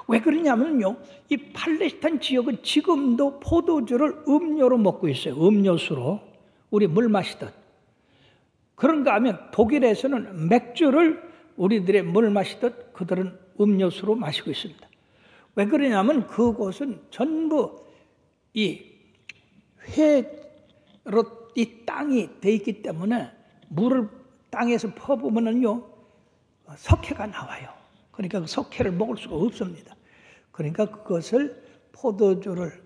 왜 그러냐면요, 이 팔레스타인 지역은 지금도 포도주를 음료로 먹고 있어요. 음료수로. 우리 물 마시듯. 그런가 하면 독일에서는 맥주를 우리들의 물 마시듯 그들은 음료수로 마시고 있습니다. 왜 그러냐면 그곳은 전부 이 회로 이 땅이 돼 있기 때문에 물을 땅에서 퍼부으면요 석회가 나와요. 그러니까 그 석회를 먹을 수가 없습니다. 그러니까 그것을 포도주를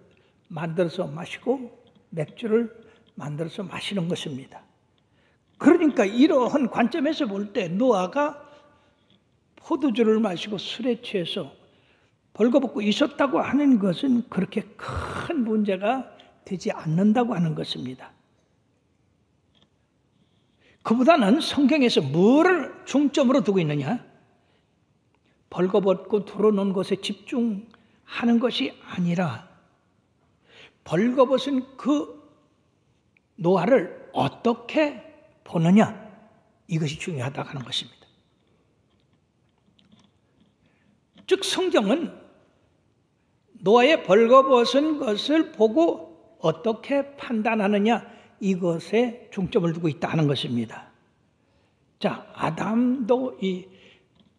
만들어서 마시고 맥주를 만들어서 마시는 것입니다. 그러니까 이러한 관점에서 볼 때 노아가 포도주를 마시고 술에 취해서 벌거벗고 있었다고 하는 것은 그렇게 큰 문제가 되지 않는다고 하는 것입니다. 그보다는 성경에서 뭐를 중점으로 두고 있느냐? 벌거벗고 드러놓은 것에 집중하는 것이 아니라 벌거벗은 그 노아를 어떻게 보느냐, 이것이 중요하다고 하는 것입니다. 즉 성경은 노아의 벌거벗은 것을 보고 어떻게 판단하느냐, 이것에 중점을 두고 있다 하는 것입니다. 자, 아담도 이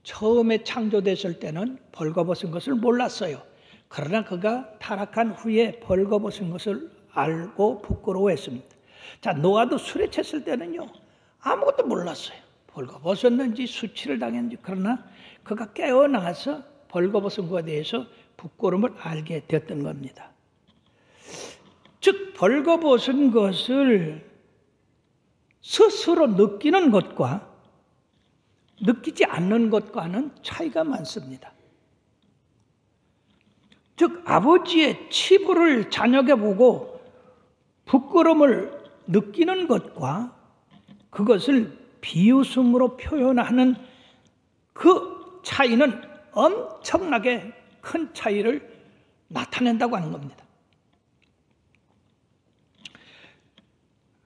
처음에 창조됐을 때는 벌거벗은 것을 몰랐어요. 그러나 그가 타락한 후에 벌거벗은 것을 알고 부끄러워했습니다. 자, 노아도 술에 쳤을 때는요 아무것도 몰랐어요. 벌거벗었는지 수치를 당했는지. 그러나 그가 깨어나서 벌거벗은 것에 대해서 부끄러움을 알게 되었던 겁니다. 즉 벌거벗은 것을 스스로 느끼는 것과 느끼지 않는 것과는 차이가 많습니다. 즉 아버지의 치부를 자녀에게 보고 부끄러움을 느끼는 것과 그것을 비웃음으로 표현하는 그 차이는 엄청나게 큰 차이를 나타낸다고 하는 겁니다.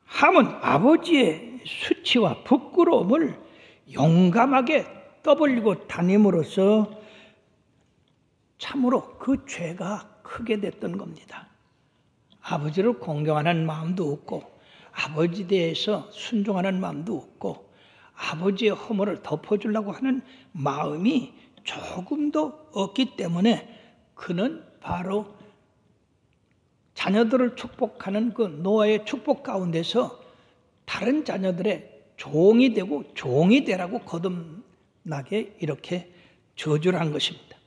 함은 아버지의 수치와 부끄러움을 용감하게 떠벌리고 다님으로써 참으로 그 죄가 크게 됐던 겁니다. 아버지를 공경하는 마음도 없고 아버지에 대해서 순종하는 마음도 없고 아버지의 허물을 덮어주려고 하는 마음이 조금도 없기 때문에 그는 바로 자녀들을 축복하는 그 노아의 축복 가운데서 다른 자녀들의 종이 되고 종이 되라고 거듭나게 이렇게 저주를 한 것입니다.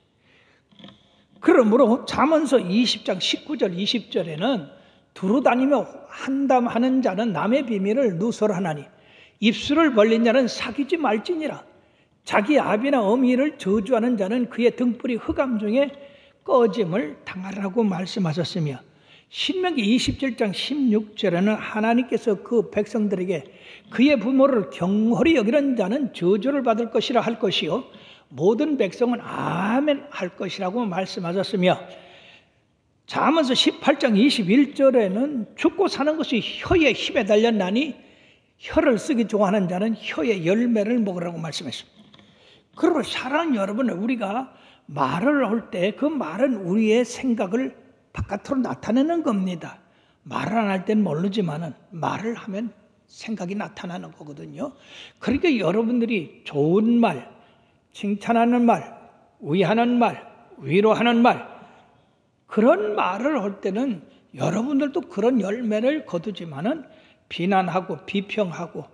그러므로 잠언서 20장 19절 20절에는 두루다니며 한담하는 자는 남의 비밀을 누설하나니 입술을 벌린 자는 사귀지 말지니라. 자기 아비나 어미를 저주하는 자는 그의 등불이 흑암 중에 꺼짐을 당하라고 말씀하셨으며 신명기 27장 16절에는 하나님께서 그 백성들에게 그의 부모를 경홀히 여기는 자는 저주를 받을 것이라 할 것이요 모든 백성은 아멘 할 것이라고 말씀하셨으며 잠언서 18장 21절에는 죽고 사는 것이 혀의 힘에 달렸나니 혀를 쓰기 좋아하는 자는 혀의 열매를 먹으라고 말씀했습니다. 그러므로 사랑하는 여러분, 우리가 말을 할 때 그 말은 우리의 생각을 바깥으로 나타내는 겁니다. 말을 안 할 땐 모르지만은 말을 하면 생각이 나타나는 거거든요. 그러니까 여러분들이 좋은 말, 칭찬하는 말, 위하는 말, 위로하는 말, 그런 말을 할 때는 여러분들도 그런 열매를 거두지만은 비난하고 비평하고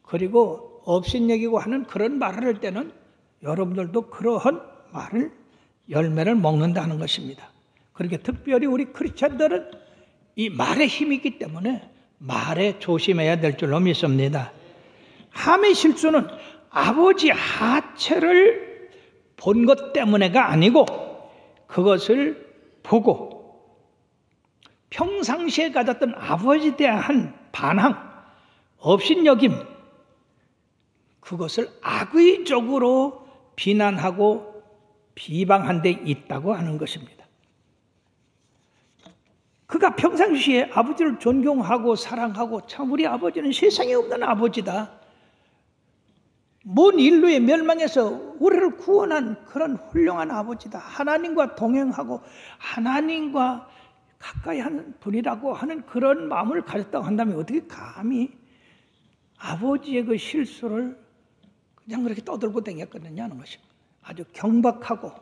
그리고 업신여기고 하는 그런 말을 할 때는 여러분들도 그러한 말을 열매를 먹는다는 것입니다. 그렇게 특별히 우리 크리스찬들은 이 말에 힘이 있기 때문에 말에 조심해야 될 줄로 믿습니다. 함의 실수는 아버지 하체를 본 것 때문에가 아니고 그것을 보고 평상시에 가졌던 아버지에 대한 반항, 업신여김, 그것을 악의적으로 비난하고 비방한 데 있다고 하는 것입니다. 그가 평상시에 아버지를 존경하고 사랑하고 참 우리 아버지는 세상에 없는 아버지다. 온 인류의 멸망에서 우리를 구원한 그런 훌륭한 아버지다. 하나님과 동행하고 하나님과 가까이 하는 분이라고 하는 그런 마음을 가졌다고 한다면 어떻게 감히 아버지의 그 실수를 그냥 그렇게 떠들고 다녔거든요 하는 것입니다. 아주 경박하고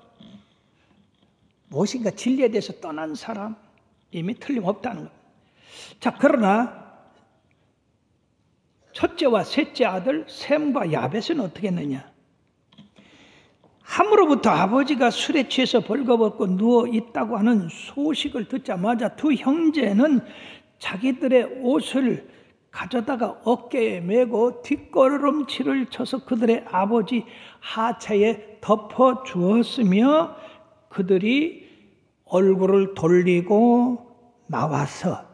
무엇인가 진리에 대해서 떠난 사람임이 틀림없다는 겁니다. 자, 그러나 첫째와 셋째 아들 셈과 야벳은 어떻게 했느냐? 함으로부터 아버지가 술에 취해서 벌거벗고 누워 있다고 하는 소식을 듣자마자 두 형제는 자기들의 옷을 가져다가 어깨에 메고 뒷걸음치를 쳐서 그들의 아버지 하체에 덮어 주었으며 그들이 얼굴을 돌리고 나와서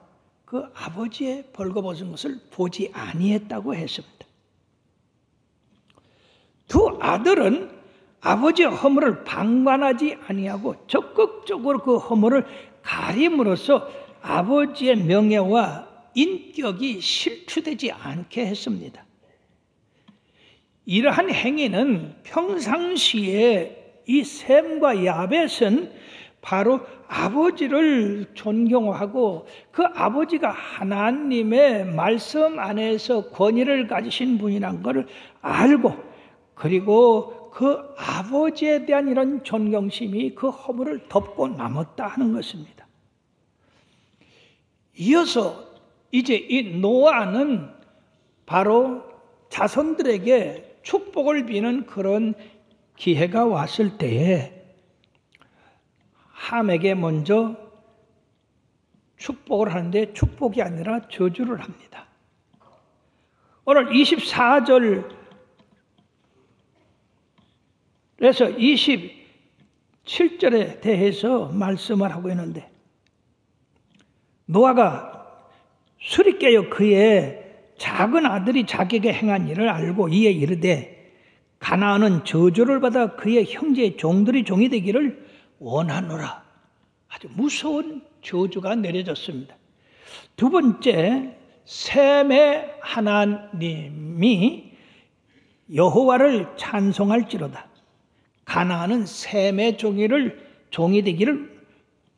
그 아버지의 벌거벗은 것을 보지 아니했다고 했습니다. 두 아들은 아버지의 허물을 방관하지 아니하고 적극적으로 그 허물을 가림으로써 아버지의 명예와 인격이 실추되지 않게 했습니다. 이러한 행위는 평상시에 이 셈과 야벳은 바로 아버지를 존경하고 그 아버지가 하나님의 말씀 안에서 권위를 가지신 분이란 것을 알고 그리고 그 아버지에 대한 이런 존경심이 그 허물을 덮고 남았다 하는 것입니다. 이어서 이제 이 노아는 바로 자손들에게 축복을 비는 그런 기회가 왔을 때에 함에게 먼저 축복을 하는데 축복이 아니라 저주를 합니다. 오늘 24절에서 27절에 대해서 말씀을 하고 있는데 노아가 술이 깨어 그의 작은 아들이 자기에게 행한 일을 알고 이에 이르되 가나안은 저주를 받아 그의 형제의 종들이 종이 되기를 원하노라. 아주 무서운 저주가 내려졌습니다. 두 번째, 셈의 하나님이 여호와를 찬송할지로다. 가나안은 셈의 종이 되기를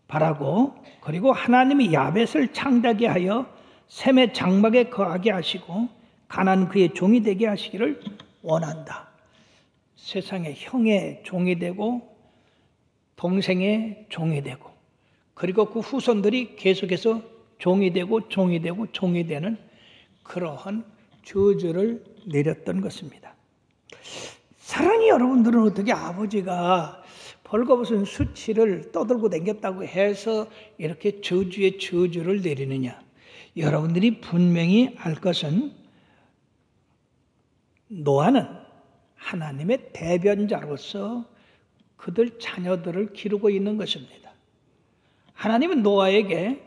바라고 그리고 하나님이 야벳을 창대하게 하여 셈의 장막에 거하게 하시고 가나안 그의 종이 되게 하시기를 원한다. 세상의 형의 종이 되고 동생의 종이 되고 그리고 그 후손들이 계속해서 종이 되고 되는 그러한 저주를 내렸던 것입니다. 사랑하는 여러분들은 어떻게 아버지가 벌거벗은 수치를 떠들고 다녔다고 해서 이렇게 저주의 저주를 내리느냐? 여러분들이 분명히 알 것은 노아는 하나님의 대변자로서 그들 자녀들을 기르고 있는 것입니다. 하나님은 노아에게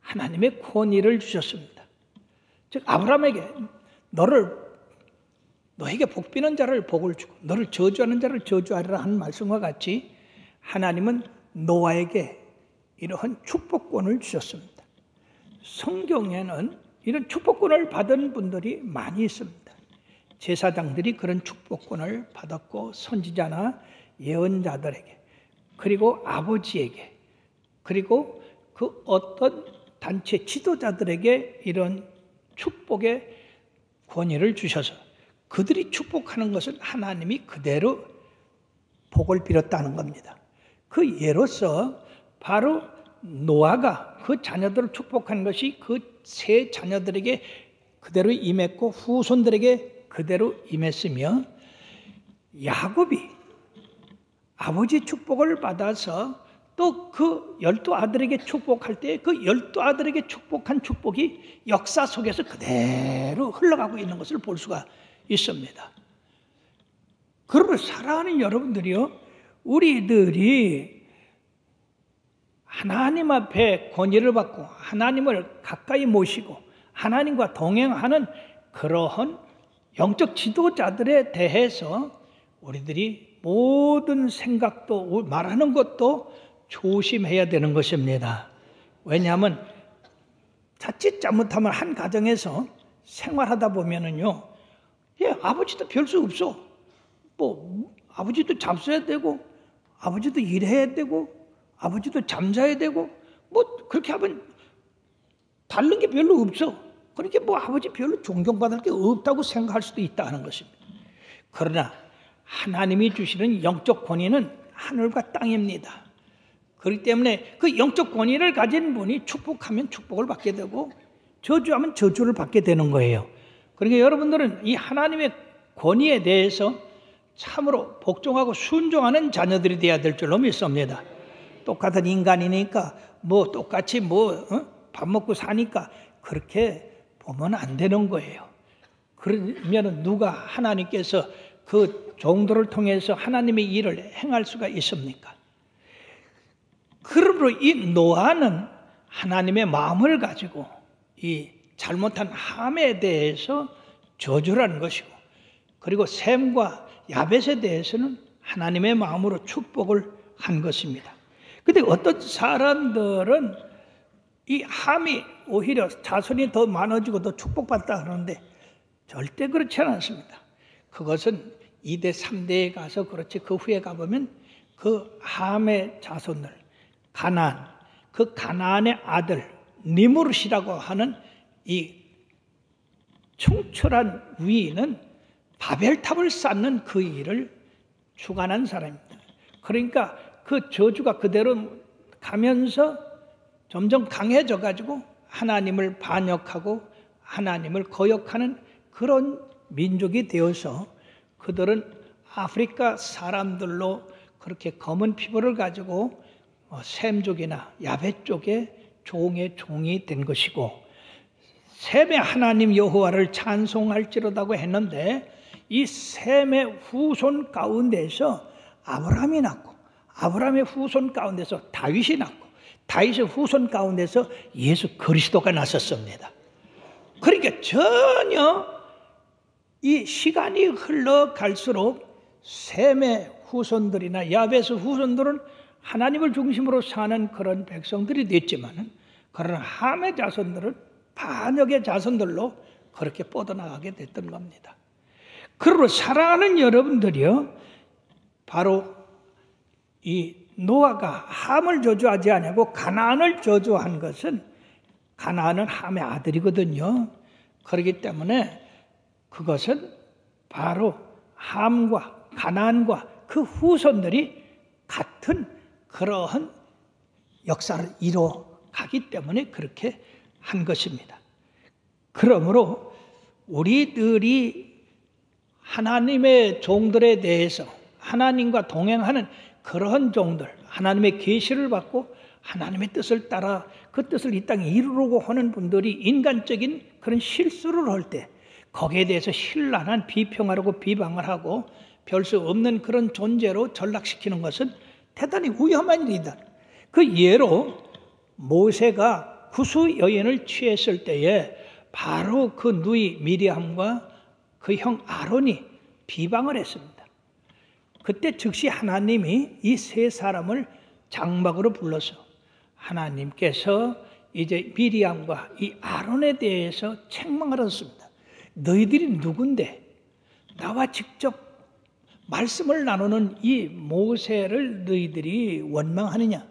하나님의 권위를 주셨습니다. 즉 아브라함에게 너에게 복비는 자를 복을 주고 너를 저주하는 자를 저주하리라 하는 말씀과 같이 하나님은 노아에게 이러한 축복권을 주셨습니다. 성경에는 이런 축복권을 받은 분들이 많이 있습니다. 제사장들이 그런 축복권을 받았고 선지자나 예언자들에게 그리고 아버지에게 그리고 그 어떤 단체 지도자들에게 이런 축복의 권위를 주셔서 그들이 축복하는 것을 하나님이 그대로 복을 빌었다는 겁니다. 그 예로서 바로 노아가 그 자녀들을 축복한 것이 그 세 자녀들에게 그대로 임했고 후손들에게 그대로 임했으며 야곱이 아버지의 축복을 받아서 또 그 12아들에게 축복할 때 그 12아들에게 축복한 축복이 역사 속에서 그대로 흘러가고 있는 것을 볼 수가 있습니다. 그러므로 사랑하는 여러분들이요, 우리들이 하나님 앞에 권위를 받고 하나님을 가까이 모시고 하나님과 동행하는 그러한 영적 지도자들에 대해서 우리들이 모든 생각도 말하는 것도 조심해야 되는 것입니다. 왜냐하면 자칫 잘못하면 한 가정에서 생활하다 보면은요, 예, 아버지도 별 수 없어. 뭐 아버지도 잡숴야 되고, 아버지도 일해야 되고, 아버지도 잠자야 되고, 뭐 그렇게 하면 다른 게 별로 없어. 그러니까 뭐 아버지 별로 존경받을 게 없다고 생각할 수도 있다는 것입니다. 그러나 하나님이 주시는 영적 권위는 하늘과 땅입니다. 그렇기 때문에 그 영적 권위를 가진 분이 축복하면 축복을 받게 되고 저주하면 저주를 받게 되는 거예요. 그러니까 여러분들은 이 하나님의 권위에 대해서 참으로 복종하고 순종하는 자녀들이 되어야 될 줄로 믿습니다. 똑같은 인간이니까 뭐 똑같이 밥 먹고 사니까 그렇게 보면 안 되는 거예요. 그러면 누가 하나님께서 그 종들을 통해서 하나님의 일을 행할 수가 있습니까? 그러므로 이 노아는 하나님의 마음을 가지고 이 잘못한 함에 대해서 저주라는 것이고, 그리고 셈과 야벳에 대해서는 하나님의 마음으로 축복을 한 것입니다. 근데 어떤 사람들은 이 함이 오히려 자손이 더 많아지고 더 축복받다 하는데 절대 그렇지 않습니다. 그것은 2대, 3대에 가서 그렇지, 그 후에 가보면 그 함의 자손들, 가나안, 그 가나안의 아들 니무롯이라고 하는 이 충철한 위인은 바벨탑을 쌓는 그 일을 주관한 사람입니다. 그러니까 그 저주가 그대로 가면서 점점 강해져 가지고 하나님을 반역하고 하나님을 거역하는 그런 민족이 되어서 그들은 아프리카 사람들로 그렇게 검은 피부를 가지고 셈족이나 야벳 쪽의 종의 종이 된 것이고, 셈의 하나님 여호와를 찬송할지로다고 했는데 이 셈의 후손 가운데서 아브라함이 났고, 아브라함의 후손 가운데서 다윗이 났고, 다윗의 후손 가운데서 예수 그리스도가 났었습니다. 그러니까 전혀 이 시간이 흘러갈수록 셈의 후손들이나 야벳의 후손들은 하나님을 중심으로 사는 그런 백성들이 됐지만, 그러나 함의 자손들은 반역의 자손들로 그렇게 뻗어나가게 됐던 겁니다. 그러므로 사랑하는 여러분들이요, 바로 이 노아가 함을 저주하지 아니하고 가나안을 저주한 것은, 가나안은 함의 아들이거든요. 그렇기 때문에 그것은 바로 함과 가나안과 그 후손들이 같은 그러한 역사를 이뤄가기 때문에 그렇게 한 것입니다. 그러므로 우리들이 하나님의 종들에 대해서 하나님과 동행하는 그런 종들, 하나님의 계시를 받고 하나님의 뜻을 따라 그 뜻을 이 땅에 이루려고 하는 분들이 인간적인 그런 실수를 할 때 거기에 대해서 신랄한 비평하고 비방을 하고 별 수 없는 그런 존재로 전락시키는 것은 대단히 위험한 일이다. 그 예로 모세가 구수 여인을 취했을 때에 바로 그 누이 미리암과 그 형 아론이 비방을 했습니다. 그때 즉시 하나님이 이 세 사람을 장막으로 불러서 하나님께서 이제 미리암과 이 아론에 대해서 책망을 하셨습니다. 너희들이 누군데 나와 직접 말씀을 나누는 이 모세를 너희들이 원망하느냐?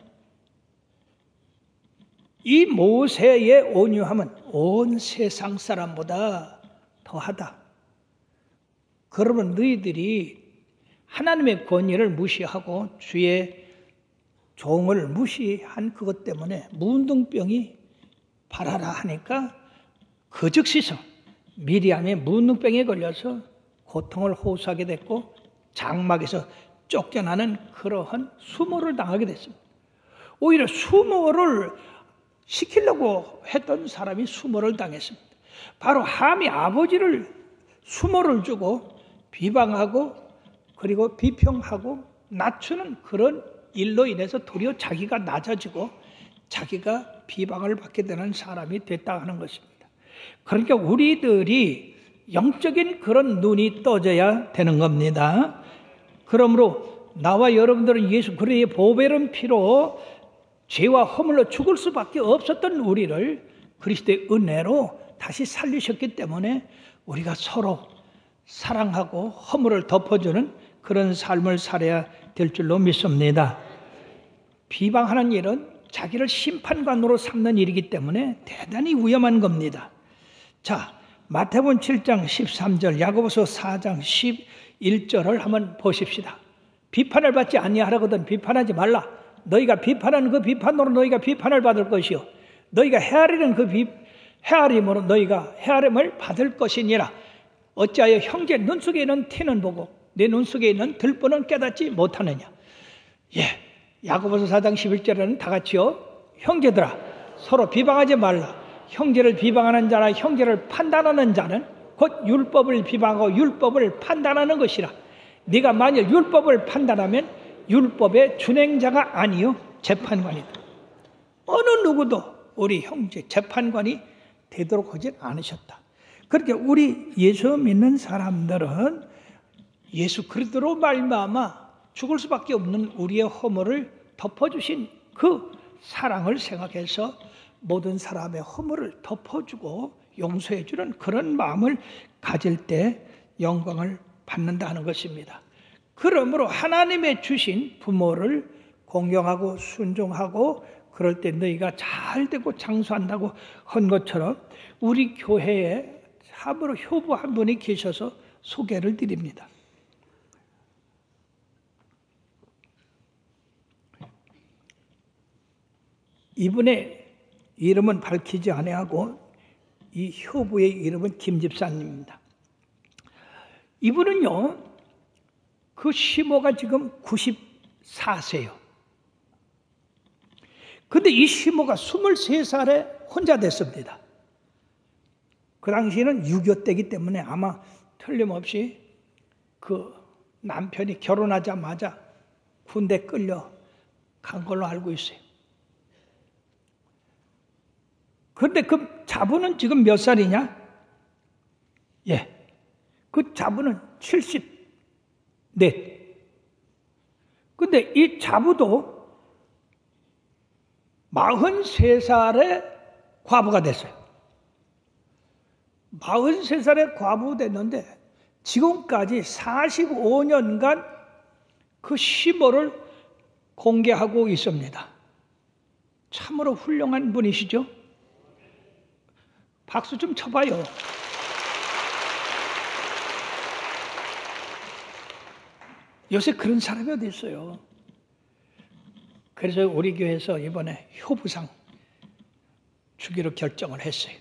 이 모세의 온유함은 온 세상 사람보다 더하다. 그러면 너희들이 하나님의 권위를 무시하고 주의 종을 무시한 그것 때문에 문둥병이 발하라 하니까 그 즉시서 미리암이 문둥병에 걸려서 고통을 호소하게 됐고 장막에서 쫓겨나는 그러한 수모를 당하게 됐습니다. 오히려 수모를 시키려고 했던 사람이 수모를 당했습니다. 바로 함이 아버지를 수모를 주고 비방하고 그리고 비평하고 낮추는 그런 일로 인해서 도리어 자기가 낮아지고 자기가 비방을 받게 되는 사람이 됐다 하는 것입니다. 그러니까 우리들이 영적인 그런 눈이 떠져야 되는 겁니다. 그러므로 나와 여러분들은 예수 그리스도의 보배로운 피로 죄와 허물로 죽을 수밖에 없었던 우리를 그리스도의 은혜로 다시 살리셨기 때문에 우리가 서로 사랑하고 허물을 덮어주는 그런 삶을 살아야 될 줄로 믿습니다. 비방하는 일은 자기를 심판관으로 삼는 일이기 때문에 대단히 위험한 겁니다. 자, 마태복음 7장 13절, 야고보서 4장 11절을 한번 보십시다. 비판을 받지 아니하라거든 비판하지 말라. 너희가 비판하는 그 비판으로 너희가 비판을 받을 것이요 너희가 헤아리는 그 헤아림으로 너희가 헤아림을 받을 것이니라. 어찌하여 형제 눈 속에 있는 티는 보고 내 눈 속에 있는 들보는 깨닫지 못하느냐. 예, 야고보서 4장 11절에는 다 같이요, 형제들아 서로 비방하지 말라. 형제를 비방하는 자나 형제를 판단하는 자는 곧 율법을 비방하고 율법을 판단하는 것이라. 네가 만일 율법을 판단하면 율법의 준행자가 아니요 재판관이다. 어느 누구도 우리 형제 재판관이 되도록 하지 않으셨다. 그렇게 우리 예수 믿는 사람들은 예수 그리스도로 말미암아 죽을 수밖에 없는 우리의 허물을 덮어주신 그 사랑을 생각해서 모든 사람의 허물을 덮어주고 용서해주는 그런 마음을 가질 때 영광을 받는다는 것입니다. 그러므로 하나님의 주신 부모를 공경하고 순종하고 그럴 때 너희가 잘 되고 장수한다고 한 것처럼 우리 교회에 참으로 효부 한 분이 계셔서 소개를 드립니다. 이분의 이름은 밝히지 아니하고 이 효부의 이름은 김 집사님입니다. 이분은요, 그 시모가 지금 94세요. 근데 이 시모가 23살에 혼자 됐습니다. 그 당시에는 6.25 때이기 때문에 아마 틀림없이 그 남편이 결혼하자마자 군대 끌려 간 걸로 알고 있어요. 그런데 그 자부는 지금 몇 살이냐? 예. 그 자부는 74. 근데 이 자부도 43살에 과부가 됐어요. 43살에 과부 됐는데 지금까지 45년간 그 시모를 공개하고 있습니다. 참으로 훌륭한 분이시죠? 박수 좀 쳐봐요. 요새 그런 사람이 어디 있어요? 그래서 우리 교회에서 이번에 효부상 주기로 결정을 했어요.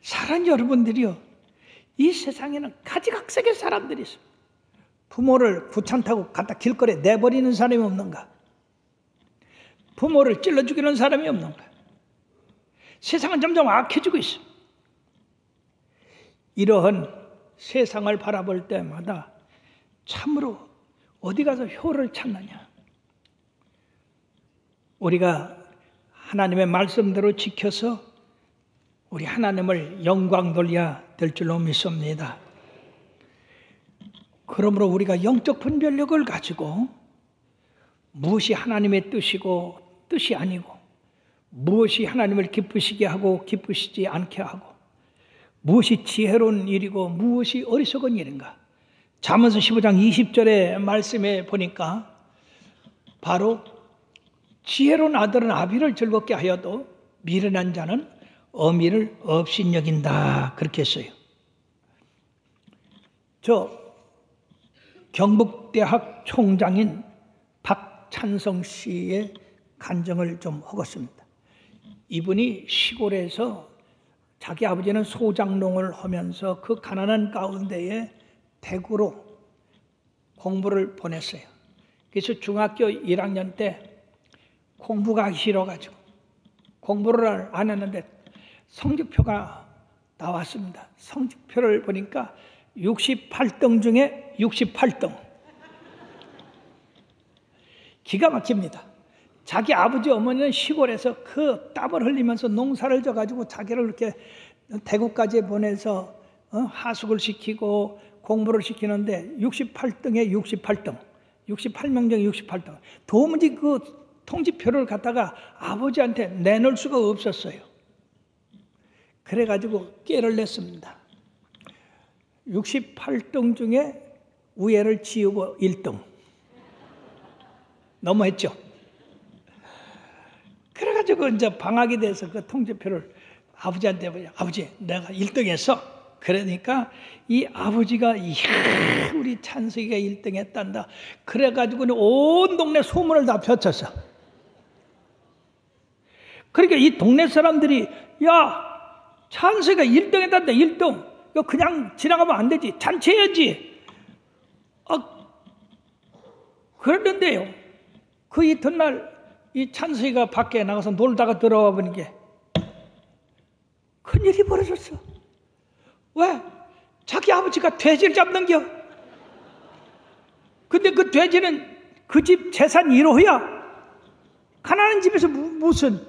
사랑하는 여러분들이요, 이 세상에는 가지각색의 사람들이 있어요. 부모를 구찬타고 갖다 길거리에 내버리는 사람이 없는가? 부모를 찔러 죽이는 사람이 없는가? 세상은 점점 악해지고 있어요. 이러한 세상을 바라볼 때마다 참으로 어디 가서 효를 찾느냐? 우리가 하나님의 말씀대로 지켜서 우리 하나님을 영광 돌려야 될 줄로 믿습니다. 그러므로 우리가 영적 분별력을 가지고 무엇이 하나님의 뜻이고 뜻이 아니고 무엇이 하나님을 기쁘시게 하고 기쁘시지 않게 하고 무엇이 지혜로운 일이고 무엇이 어리석은 일인가? 잠언서 15장 20절의 말씀에 보니까 바로 지혜로운 아들은 아비를 즐겁게 하여도 미련한 자는 어미를 업신여긴다 그렇게 했어요. 저 경북대학 총장인 박찬성 씨의 간증을 좀 하겠습니다. 이분이 시골에서 자기 아버지는 소장농을 하면서 그 가난한 가운데에 대구로 공부를 보냈어요. 그래서 중학교 1학년 때 공부가 하기 싫어가지고 공부를 안 했는데 성적표가 나왔습니다. 성적표를 보니까 68등 중에 68등. 기가 막힙니다. 자기 아버지 어머니는 시골에서 그 땀을 흘리면서 농사를 져가지고 자기를 이렇게 대구까지 보내서 하숙을 시키고 공부를 시키는데 68등에 68등, 68명 중에 68등. 도무지 그 통지표를 갖다가 아버지한테 내놓을 수가 없었어요. 그래가지고 깨를 냈습니다. 68등 중에 우애를 지우고 1등. 너무했죠? 그래가지고 이제 방학이 돼서 그 통지표를 아버지한테 보자. 아버지, 내가 1등 했어. 그러니까 이 아버지가 이야, 우리 찬석이가 1등 했단다. 그래가지고는 온 동네 소문을 다 펼쳤어. 그러니까 이 동네 사람들이 야, 찬석이가 1등 했단다. 1등. 이거 그냥 지나가면 안 되지. 잔치해야지. 그랬는데요. 그 이튿날 이 찬석이가 밖에 나가서 놀다가 들어와 보니까 큰일이 벌어졌어. 왜? 자기 아버지가 돼지를 잡는겨. 근데 그 돼지는 그 집 재산 1호야. 가난한 집에서 무슨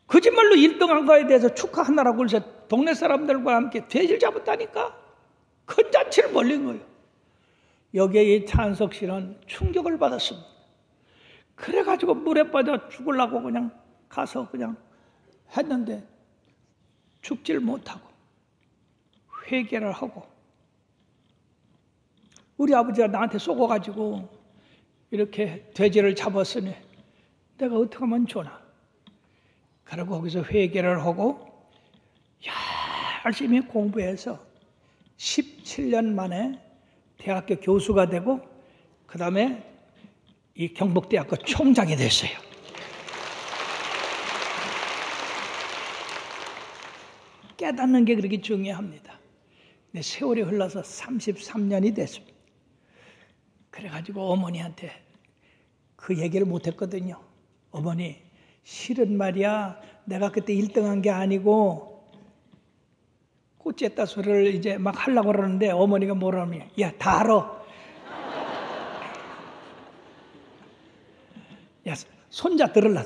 거짓말로 1등한 거에 대해서 축하하느라고 그래서 동네 사람들과 함께 돼지를 잡았다니까. 큰 잔치를 벌린 거예요. 여기에 이 찬석 씨는 충격을 받았습니다. 그래가지고 물에 빠져 죽으려고 그냥 가서 그냥 했는데 죽질 못하고 회개를 하고 우리 아버지가 나한테 쏘고가지고 이렇게 돼지를 잡았으니 내가 어떻게 하면 좋나. 그리고 거기서 회개를 하고 열심히 공부해서 17년 만에 대학교 교수가 되고 그 다음에 이 경북대학교 총장이 됐어요. 깨닫는 게 그렇게 중요합니다. 근데 세월이 흘러서 33년이 됐습니다. 그래가지고 어머니한테 그 얘기를 못했거든요. 어머니, 실은 말이야 내가 그때 1등한 게 아니고 꽃쨌다 소리를 이제 막 하려고 그러는데 어머니가 뭐라면 야, 다 알아. 야, 손자 들을라.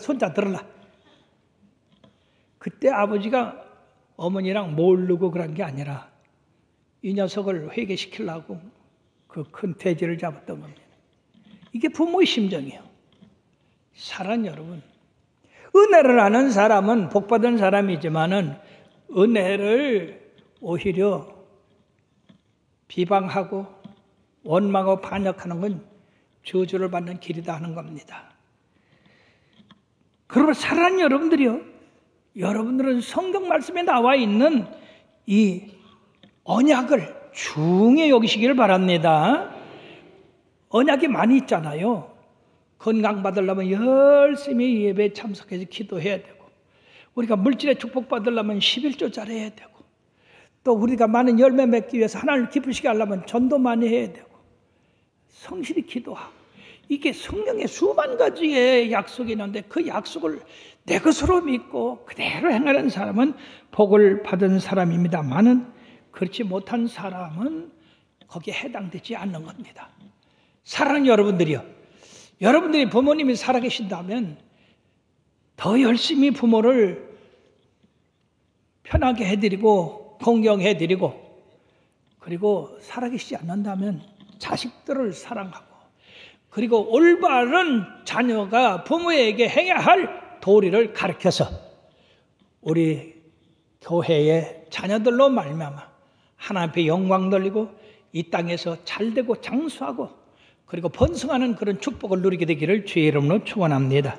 그때 아버지가 어머니랑 모르고 그런 게 아니라 이 녀석을 회개시키려고 그 큰 돼지를 잡았던 겁니다. 이게 부모의 심정이에요. 사랑 여러분, 은혜를 아는 사람은 복받은 사람이지만은 은혜를 오히려 비방하고 원망하고 반역하는 건 저주를 받는 길이다 하는 겁니다. 그러면 사랑하는 여러분들이요, 여러분들은 성경 말씀에 나와 있는 이 언약을 중요히 여기시기를 바랍니다. 언약이 많이 있잖아요. 건강 받으려면 열심히 예배에 참석해서 기도해야 되고, 우리가 물질의 축복 받으려면 11조 잘해야 되고, 또 우리가 많은 열매 맺기 위해서 하나님을 기쁘시게 하려면 전도 많이 해야 되고, 성실히 기도하고, 이게 성경에 수만 가지의 약속이 있는데 그 약속을 내 것으로 믿고 그대로 행하는 사람은 복을 받은 사람입니다만은 그렇지 못한 사람은 거기에 해당되지 않는 겁니다. 사랑하는 여러분들이요, 여러분들이 부모님이 살아계신다면 더 열심히 부모를 편하게 해드리고 공경해드리고, 그리고 살아계시지 않는다면 자식들을 사랑하고, 그리고 올바른 자녀가 부모에게 행해야 할 도리를 가르쳐서 우리 교회의 자녀들로 말미암아 하나님 앞에 영광 돌리고 이 땅에서 잘되고 장수하고 그리고 번성하는 그런 축복을 누리게 되기를 주의 이름으로 축원합니다.